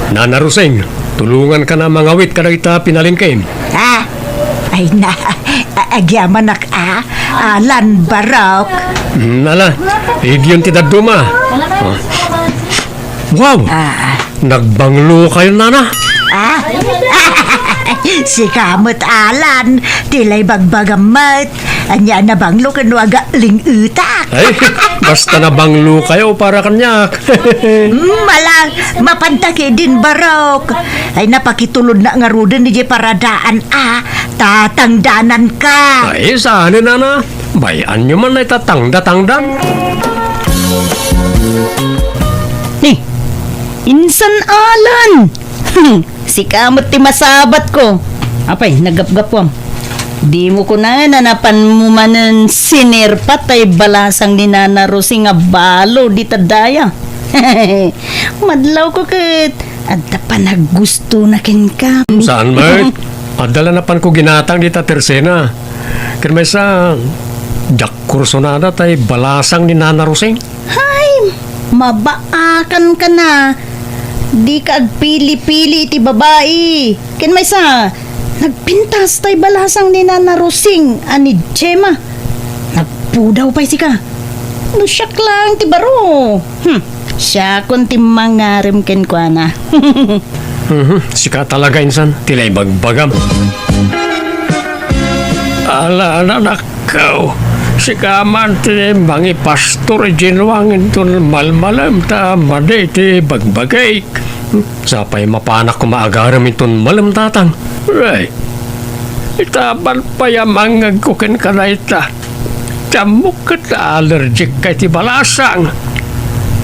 Nana Ruseng, tulungan ka na mangawit ka na ita pinalingkin. Ay na, agyaman Alan Barok. Nala, igyon ti daduma. Wow! Nagbanglo kayo, Nana. Si kamot Alan, tilay bagbagamot. Anya na banglo kanuaga utak. Ay, basta nabanglo kayo para kanyak. Malang, mapantaki din Barok. Ay napakitulod na nga rudin ni paradaan tatangdanan ka. Ay, saan Nana? Bayan nyo man ay tatangda-tangdan. Ni, insan Alan. Si kamot ti masabat ko. Apay, nagapgapwam. Di mo ko na nanapan mo manan sinirpat ay balasang ni Nana Rosie nga balo di tadaya. Madlaw ko kat adda pa naggusto na kin ka. Saan, Mert? Adala na pan ko ginatang di ta tersena. Kaya may sa jak kursonada tay balasang ni Nana Roseng. Hay, mabaakan ka na. Di ka agpili-pili ti babae. Ken may sa nagpintas tay balasang ni Nana Rosing ani Gemma. Nagpudaw pa si ka. No siyak lang ti baro. Siya kun ti mangarim ken kwa na. Sika talaga insan, tilay bagbagam. Ala anak kau. Sika man ti bangi pastor ginwangin tun malmalam ta made ti bagbagay. Sapay mapanak ko maagaram itun malam tatang. Right. Itaban pa yamangag ko ken ka na ita. Camuk kita allergic kay ti balasang.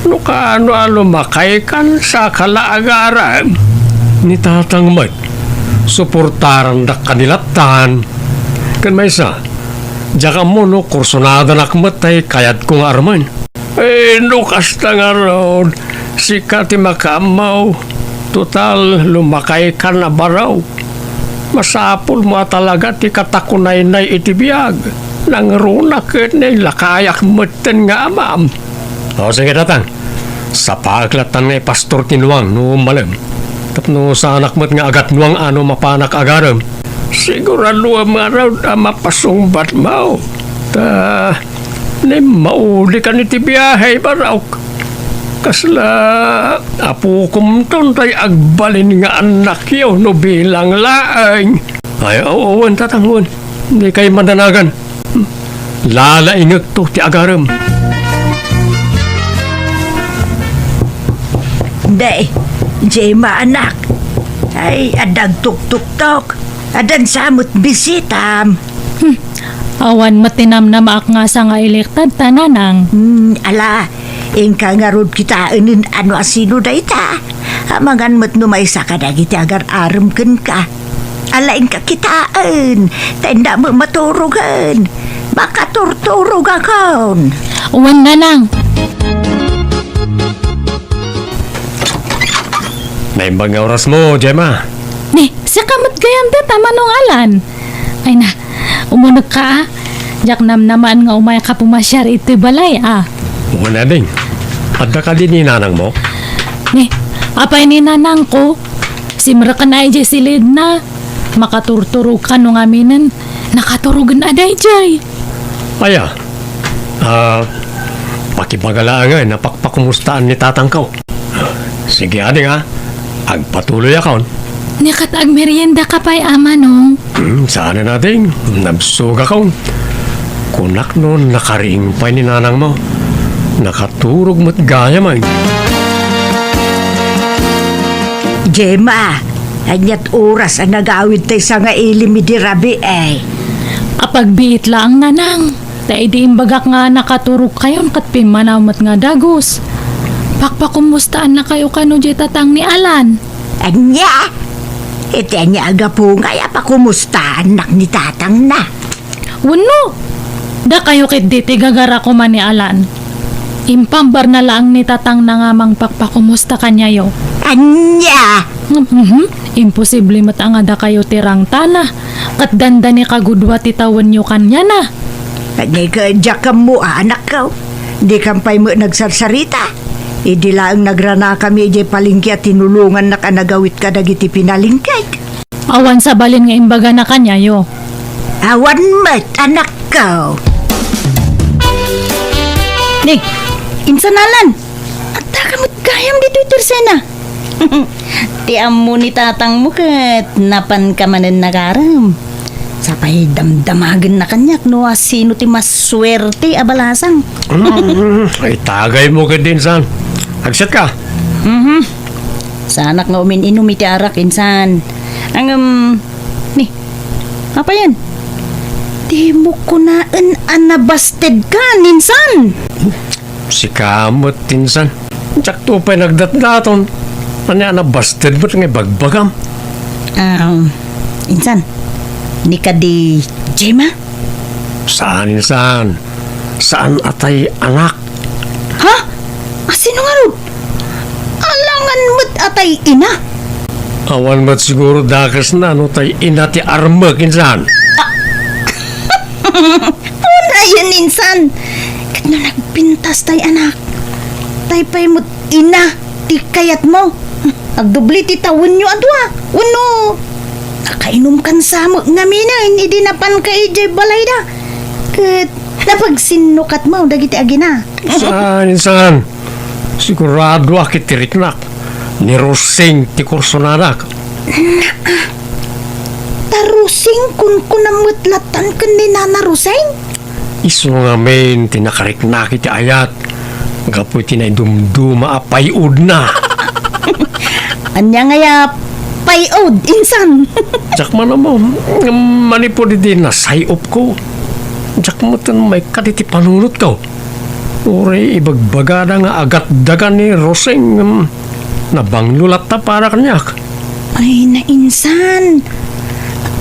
No kaano lumakay kan sa kalaagaran. Ni tatang mat. Suportaran da kanilatan. Kan may sa. Jaka mo no kursonada nakmatay kayat kong arman. Eh, no kasta nga ron. Sika ti makamaw. Total, lumakay ka na baraw. Masapol mo talaga ti katakunay na itibiyag. Nang runak na lakayak matan nga amam. O sige datang. Sa paglatan nga pastor tinuang no malam. Tapno sa anak mo't nga agat nuang ano mapanak agaram. Sigurado ang araw na mapasungbat mo. Ta, ni mauli ka ni tibiyahe baraw. Kasla, apo kumton tay agbalin nga anak yaw no bilang laing. Ay, oowan tatangon. Hindi kayo madanagan. Lalaingag to ti agaram. Day, Gemma anak. Ay, adag tuk-tuk-tok. Adan samot bisitam. Awan matinam na maak nga sa nga elektad tananang. Ala, ingka nga rod kita inin ano asino da ita. Hamangan mo't numaysa ka na kita agar aramkan ka. Ala ingka kitaan. Tenda mo maturugan. Baka turturug akon. Uwan na lang. Naimbang nga oras mo, Gemma. Ni, sa kamot gayam da tama nung Alan. Ay na, umunag ka Jak naman nga umay ka pumasyar ito'y balay Wala ding. Adda ka din ni nanang mo? Ni, apay ni nanang ko. Simra ka na ay silid na. Makaturturog ka nung aminin. Nakaturugan aday jay. Aya. Pakibagalaan napakpakumustaan ni tatang ko. Sige ading agpatuloy akon. Nikatag merienda ka pa'y ama nung. Sana natin. Nabsuga ko. Kunak nun nakaring pa ni nanang mo. Nakaturog mo't gaya man. Gemma, anyat oras ang nagawid tayo sa nga ilimidi rabi Apagbiit lang nanang. Tay di imbagak nga nakaturog kayon kat pimanamot nga dagos. Pakpakumustaan na kayo kano di tatang ni Alan. Anya, iti anya aga po nga pa kumusta anak ni tatang na. Wano, da kayo kit diti gagara ko man ni Alan. Impambar na lang ni tatang na nga mang pakpakumusta kanya yo. Anya! Imposible matanga da kayo tirang tana. Kat danda ni kagudwa titawan nyo kanya na. Anya ka dyak ka mo anak ko. Di kampay mo nagsarsarita. Idi lang nagrana kami ije palingki at tinulungan na kanagawit ka dagiti pinalingkay. Awan sa balin nga imbaga na kanya yo. Awan mat, anak ko. Ni, insanalan. At takamot gayam dito itersena. Ti amo ni tatang mo kat napan ka manen nagaram. Sapay damdamagan na kanyak no sino ti maswerte abalasang. Ay, tagay mo ka din, san. Agset ka. Sanak nga umin-inom iti arak insan. Ang ni, apa yan? Di mo kunaan anabasted ka, ninsan. Si kamot, tinsan. Tsak to pa'y nagdatdaton. Ano busted mo nga bagbagam? Insan, ni ka di Jema? Saan, insan? Saan atay anak? Ha? Sino nga ron? Alangan mo't atay ina? Awan mo't siguro dakas na no tay inati armag, insan. Una yan, insan. Kat no nagpintas tay anak. Tay pa'y mo't ina, ti kayat mo. Agdubli ti tawon nyo adwa. Uno, nakainom kan sa mo nga mina, hindi napan ka ijay balay da. Kat napagsinukat mo, dagiti agina. Saan, insan? Sigurado akit tiriknak. Ni Rosing ti kursonadak. Tarusing kun kunamutlatan kan ni Nana Ruseng. Iso nga men, tinakariknak iti ayat. Gapoy tinay dumduma apayud na. Anya nga ya payod, insan. Tsak man mo, manipo di din na sayop ko. Tsak mo tan may kaditi panunot ko. Uri ibagbagada nga agat dagan ni Roseng. Nabanglulat ta para kanyak. Ay, na insan.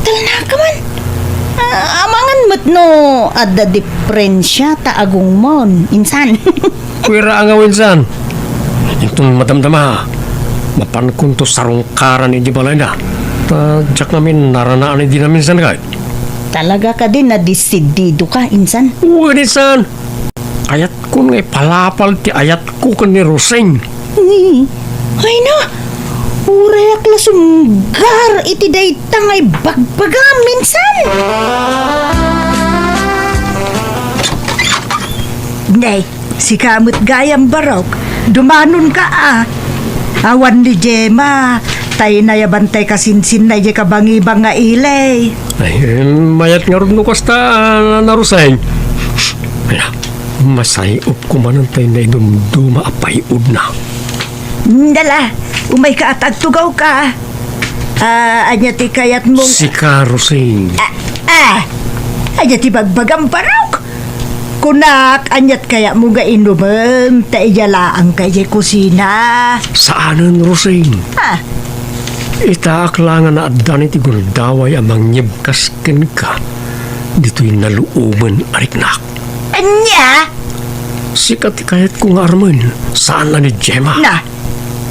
Tal na ka man. Amangan mo't no, ada diferensya ta agong mon, insan. Kuira ang awinsan. Itong madamdama. Mapan kunto sarungkaran ni Jibalay na. Tsak namin naranaan ni di namin san kay. Talaga ka din na disidido ka, insan. Uy, insan. Ayat ko nga palapal ti ayat ko kan ni Roseng. Ay na, ureak la sumgar iti daytang ay bagbagam, minsan. Nay, si kamot gayam barok. Dumanon ka Awan ni Jema. Tay na yabantay kasinsin na ka bangi-bang nga ilay. Ay, mayat nga rin nukas ta na Roseng. Ay, masayop ko manantay na idumduma apayud na. Dala, umay ka at agtugaw ka. Anya ti kayat mong... Si Roseng. Anya ti bagbagam parok. Kunak, anyat kaya mo ga inumem, ta iyalaang kaya kusina. Saanan, Roseng? Itaaklangan na adan iti gundaway amang nyebkasken ka. Dito'y naluuman ariknak. Anya? Sikat kayat kong arman. Saan na ni Gemma? Na,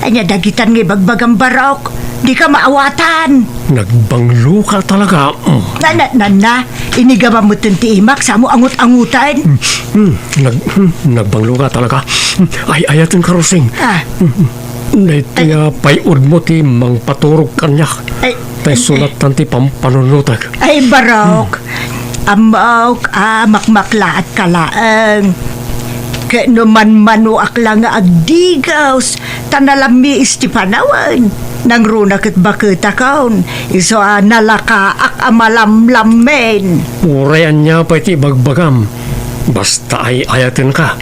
anya dagitan nga bagbagam barok. Di ka maawatan. Nagbanglo ka talaga. Na, inigama mo ti imak sa mo angut-angutan. Nagbanglo ka talaga. Ay, ayatan ka, Roseng. Naitiya payud mo ti mang paturog kanyak. Tay sulatan ti pampanunutag. Ay, barok. Amaw makmakla at kalaang. Kaya naman manuak lang nga agdigaws. Tanalami isti panawan. Nang runak at bakit akaon. Iso nalakaak amalamlamen. Urayan niya pa iti bagbagam. Basta ay ayatin ka.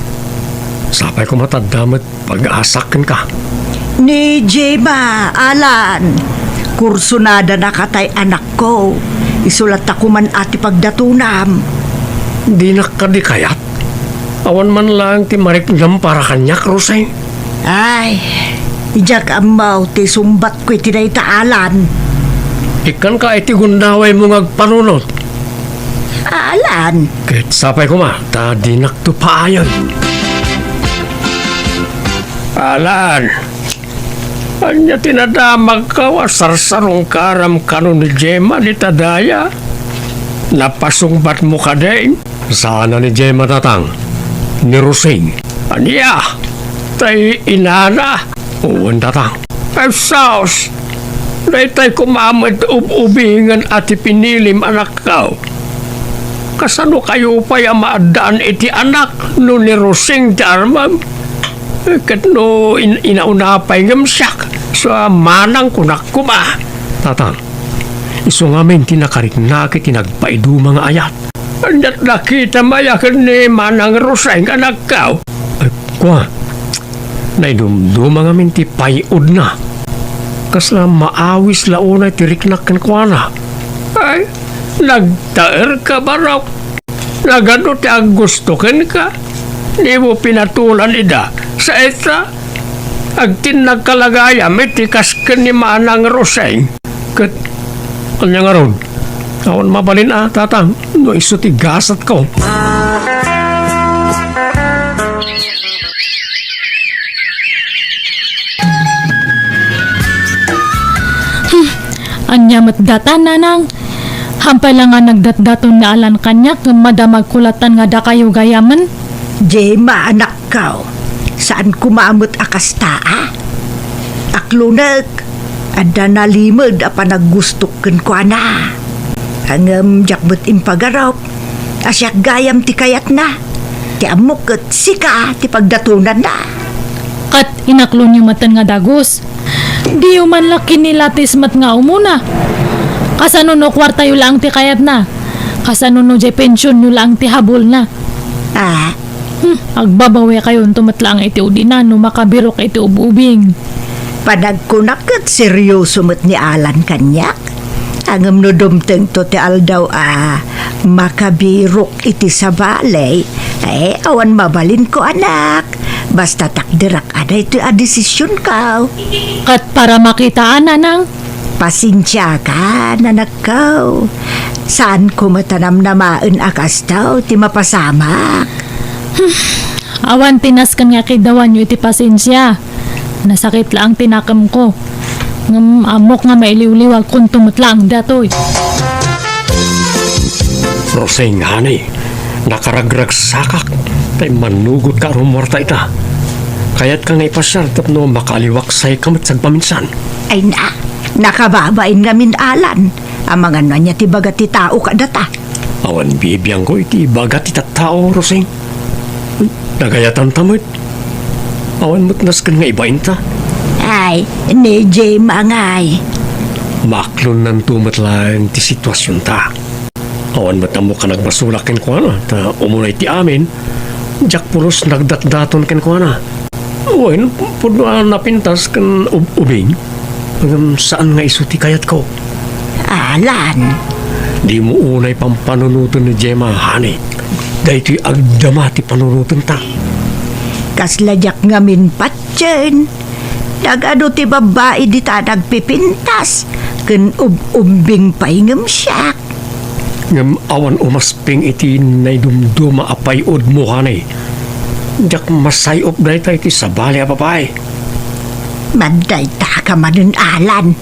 Sapay ko matadamat pag-asakin ka. Ni Jema, Alan. Kursunada na katay anak ko. Isulat ako man ati pagdatunam. Di na kadikayat. Awan man lang ti mariklam para kanyak, Roseng. Ay, ijak amaw ti sumbat ko iti na itaalan. Ikan ka iti gundaway mo ngagpanunot. Alan? Kahit sapay ko ma, ta di naktupayan. Alan, anya tinadamag ka sarsarong karam kanon ni Gemma ni Tadaya. Napasungbat mo ka din. Sana ni Gemma tatang. Ni Roseng. Anya, tay inana. Uwan datang. Ay saos. Daytay kumamad ubingan at ipinilim anak kao. Kasano kayo pa yung maadaan iti anak no ni Rosing Darmam? Kat no inaunapay ngam siyak sa manang kunak kuma. Tatang, iso nga men tinakarik na kitinagpaidu mga ayat. Andat nakita mayakan ni manang Rosing anak kao. Ay, kwa, naidumdum mga men ti payod na. Kasla maawis launay tiriknak kan kwa na. Ay, nagtaer ka ba raw? Nagano ti ang gusto ken ka? Di mo pinatulan ida sa eta? Agtin nagkalagayam itikas ken ni manang Roseng. Kat, kanya nga ron. Awan mabalin tatang. No iso ti gasat ko. Anyamat data nanang. Hampay lang nga nagdatdaton na alan kanyak ng madamag kulatan nga da kayo gayaman. Jema anak kao, saan kumamot akas taa? Aklunag, ada nalimod apa naggustok ko na. Hangam jakbet impagaraw, asyak gayam ti kayat na. Ti amok ket sika ti pagdatunan na. Kat inaklon yung matan nga dagos. Di yung man laki nilatis mat nga umuna. Kasano no kwarta yung lang ti kayat na. Kasano no jay pensyon yung lang ti habol na. Ah, Agbabawi kayo tumatlang iti udinan no makabirok iti ububing. panagkunak ket seryoso met ni Alan kanyak. Angam no dumteng to ti aldaw makabirok iti sa balay. Awan mabalin ko anak. Basta takdirak ada ito desisyon ka. Kat para makitaan nanang. Pasensya ka, nanakaw. Saan ko matanam na maan akas daw, ti mapasamak. Awan tinas kanya kidawan yung iti pasensya. Nasakit lang tinakam ko. Ngam amok nga mailiw-liwag kung tumutlang datoy. Roseng hanay. Nakaragrag sakak. Tay manugot ka rumorta ita. Kaya't kang ipasar tapno makaliwaksay kamat sagpaminsan. Ay na, nakababain nga Alan. Ang mga nanya ti bagat ti tao ka data. Awan bibiyang ko iti bagat iti tao, Roseng. Nagayatan tamit. Awan mutnas kan nga ibain ta. Ay, ni Jay mangay. Maklon ng tumatlaan ti sitwasyon ta. Awan matamo ka nagmasulakin ko na. Ta umunay ti amin. Jak pulos nagdatdaton ken ko na. Awan, puno napintas kan ubing. Saan nga isuti kayat ko? Alan, Di mo unay pampanunutan ni Gemma, honey. Dahil agdama ti panunutan ta. kasladyak nga patyen. Nagado ti babae di ta nagpipintas. Ken umbing paingam siya. Ngam awan umasping iti naidumduma apayod mo, honey. Jak masayop na iti sabali apapay. Manday ta ka manun Alan.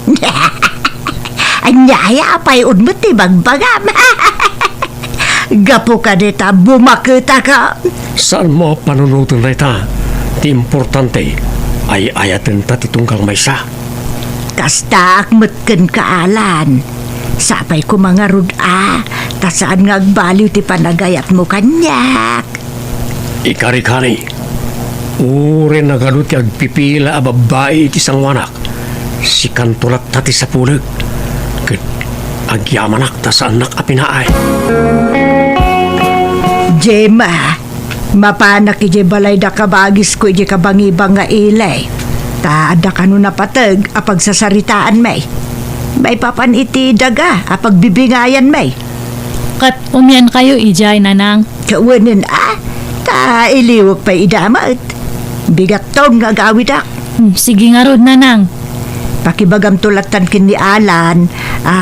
Anyaya apayod mo ti bagbagam. Gapo ka dita bumakita ka. Saan mo panunutan na ita? Ti importante ay ayaten ta titungkang maysa. Kasta akmetken ka Alan. Sapay ko mga rud tasaan nga agbaliw ti panagayat mo kanyak. Ikari-kari. Uri na ganun ti agpipila a babae iti sangwanak. Si kantulat tati sa pulag. Kat agyamanak ta sa anak a pinaay. Jema, mapanak ije balay da kabagis ko ije kabangibang nga ilay. Taada ka nun napatag apag sasaritaan may. May papan iti daga apag bibingayan may. Kat umyan kayo ijay nanang. Kawanin ta iliwag pa idamat. Bigat taon nga gawidak. Sige nga rod nanang. Pakibagam tulatan kin ni Alan,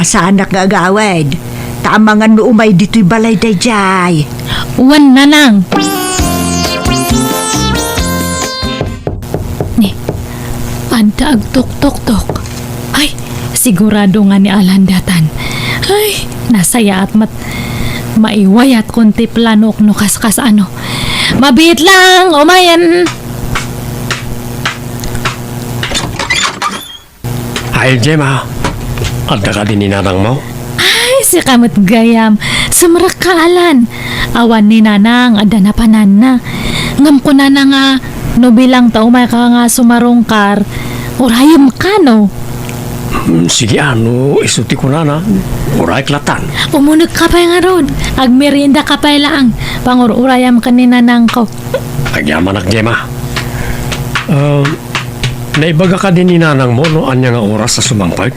sa anak nga gawid. Tamangan no umay dito'y balay dayjay. Uwan nanang. Ni, anta agtok-tok-tok. Ay, sigurado nga ni Alan datan. Ay, nasaya at maiwayat kunti planok no kas ano. Mabit lang, umayan. Ay, Gemma. Adda ka din ni nanang mo? Ay, si kamot gayam. Sumrak ka, Alan. Awan ni nanang, ada na panan na. Ngam ko na nga, no bilang tao may ka nga sumarongkar. Urayam ka, no? Sige, ano, isuti ko na. Uray klatan. Umunag ka pa nga ron. Agmerienda ka pa lang. Pangururayam ka ni nanang ko. Agyaman ak, Gemma. Naibaga ka din ni nanang mo, no? Anya nga oras sa sumangpag?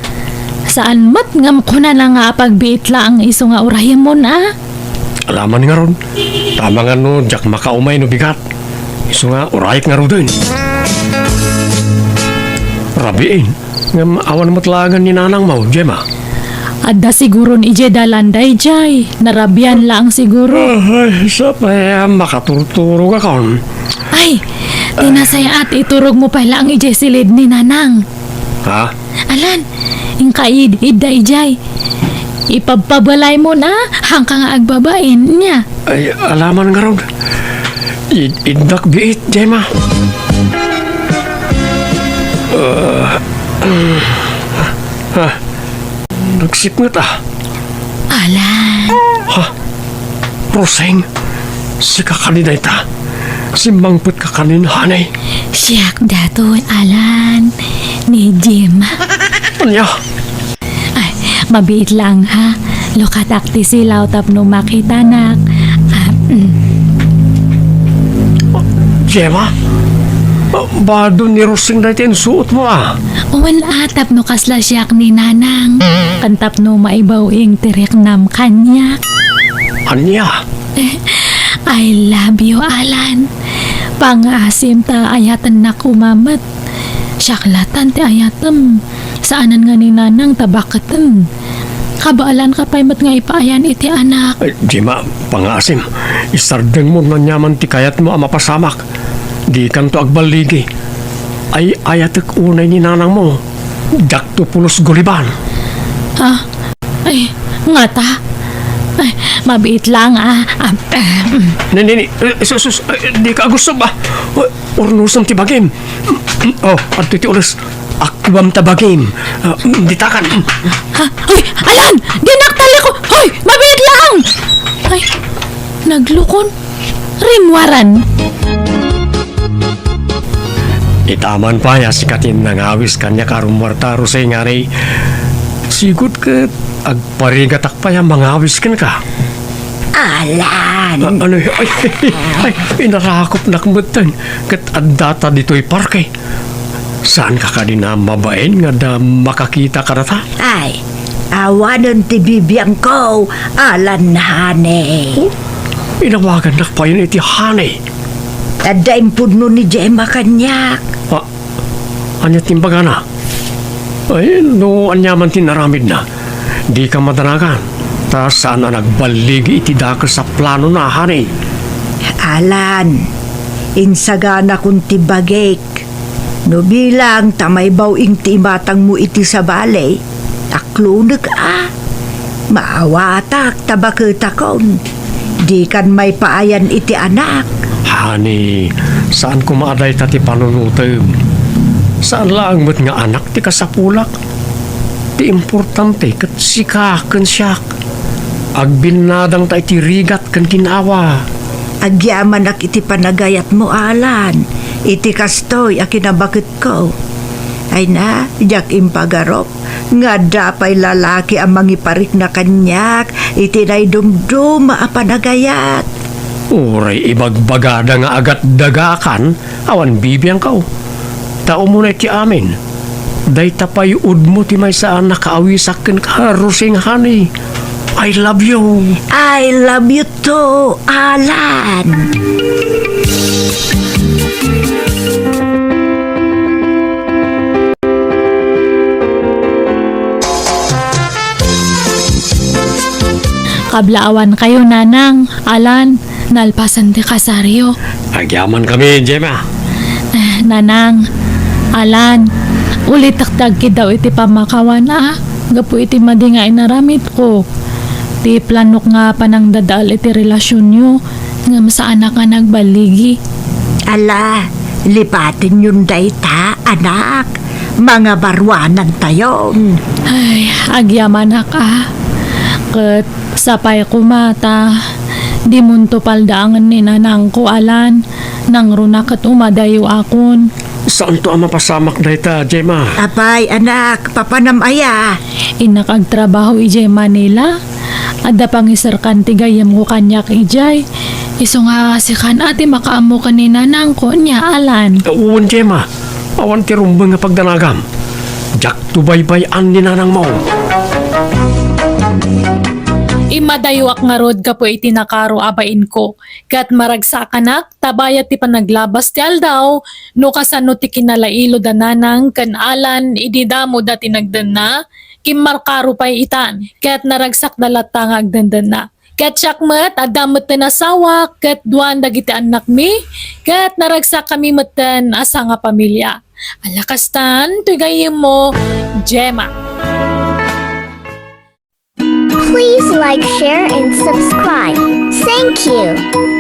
Saan mat ngam ko na lang nga pagbiit lang iso nga urayam mo na. Alaman nga ron. Tama nga no, jak makaumay no bigat. Iso nga, urayik nga ro din. Rabiin. Nga awan mo talagan ni nanang mo, Gemma. Adda siguro ni Ije dalanday jay. Narabian lang siguro. Ay, sa pa makaturturo ka kon. Ay, tinasaya at iturog mo pa lang Ije silid ni nanang. Ha? Alan, ingkaid idda ijay. Ipagpabalay mo na hangka nga agbabain niya. Ay, alaman nga ron. Idak biit, Gemma. Nagsip nga ta. Alan, Roseng, si kakaninay ta. Simbangput kakanin, hanay. siyak datoy Alan ni Jim. Anya? Ay, mabiit lang ha. Lokatakti silaw tapno makita nak. Gemma? Bado ni Roseng na ito suot mo ah. Uwan atap no kasla siyak ni nanang. Kantap no maibaw ing tirek nam kanya. Anya? I love you, Alan. Pangasim ta ayatan na kumamat. Syaklatan ti ayatem. Saanan nga ni nanang tabakatem. Kabaalan ka pa'y mat nga ipaayan iti anak. Ay, Gemma, pangasim. Isardeng mo na nyaman ti kayat mo ang mapasamak. Di kan to agbaligi. Ay ayatek unay ni nanang mo. Dakto pulos guliban. Ay, nga ta. Ay, mabiit lang Nini, sus, di ka gusto ba? Ornusam ti bagim. Oh, at ti ulis. Akwam ta bagim. Ditakan. Ay, Alan! Dinaktali ko! Hoy! Mabiit lang! Ay, naglukon. Rimwaran. Itaman pa ya sikatin nangawis kanya karumwarta rusay nga rin. Sigod ka agparigatak pa ya mangawis kan ka. Alan! Ano ay, inarakop na kumutan. Kat adata dito'y parke. Saan ka na mabain nga da makakita ka na ta? Ay, awanan ti bibiyang ko, Alan hane. Inawagan na pa yun iti hane. Tadaim puno ni Gemma kanyak. Anya timbaga na? Ay, no, anyaman tinaramid na. Di ka madanagan. Ta saan na nagbaligi iti daka sa plano na, hane? Alan, insagana kung ti bagek. No bilang tamay bawing ti imatang mo iti sa balay. Aklunag Maawatak tabaketakon. Di kan may paayan iti anak. Hani, saan ko maaday tati panunutem? Saan lang mo't nga anak ti kasapulak? Ti importante kat sikaken siyak. Agbinadang ta iti rigat kan kinawa. Agyaman ak iti panagayat mo, Alan. Iti kastoy a kinabakit ko. Ay na, jak impagarop. Nga dapay lalaki ang mangiparik na kanyak. Iti na'y dumdum a panagayat. Uray ibagbagada nga agat dagakan, awan bibiyang kao. Tao mo na iti amin. Day tapay udmo ti may saan nakaawisakin ka, Roseng honey. I love you. I love you too, Alan. Kablaawan kayo, nanang. Alan, nalpasan ti kasaryo. Agyaman kami, Gemma. Nanang, Alan, ulit takdag ki daw iti pamakawan Gapu iti madi nga inaramit ko. Ti planok nga panang dadal iti relasyon nyo. Ngam sa anak nga nagbaligi. Ala, lipatin yun day ta, anak. mga barwanan tayon. Ay, agyaman na ka. Kat sapay kumata. Di munto paldaangan ni nanang ko alan. Nang runak at umadayo akon. Saan to ang mapasamak na ita, Gemma? Apay, anak, papanamaya. Inakagtrabaho ijay Manila. Ada pang isarkan tigayam ko kanyak ijay. Iso nga si kan ati makaamo ka ni nanang ko niya alan. Uwan, Gemma. Awan ti rumbang nga pagdanagam. Jak tubaybay-an ni nanang mo. Imadayuak nga rod ka po itinakaro abain ko. Kat maragsakanak, tabayat ti panaglabas ti aldaw, no kasano ti kinalailo dananang kan alan, ididamo dati nagdan na, kimmarkaro pa'y itan. Kat naragsak dalatang agdandan na. Kat syakmat, adamot na nasawa, kat duwan dagiti anak mi, kat naragsak kami matan asa nga pamilya. Alakastan, tugayim mo, Gemma. Please like, share, and subscribe. Thank you.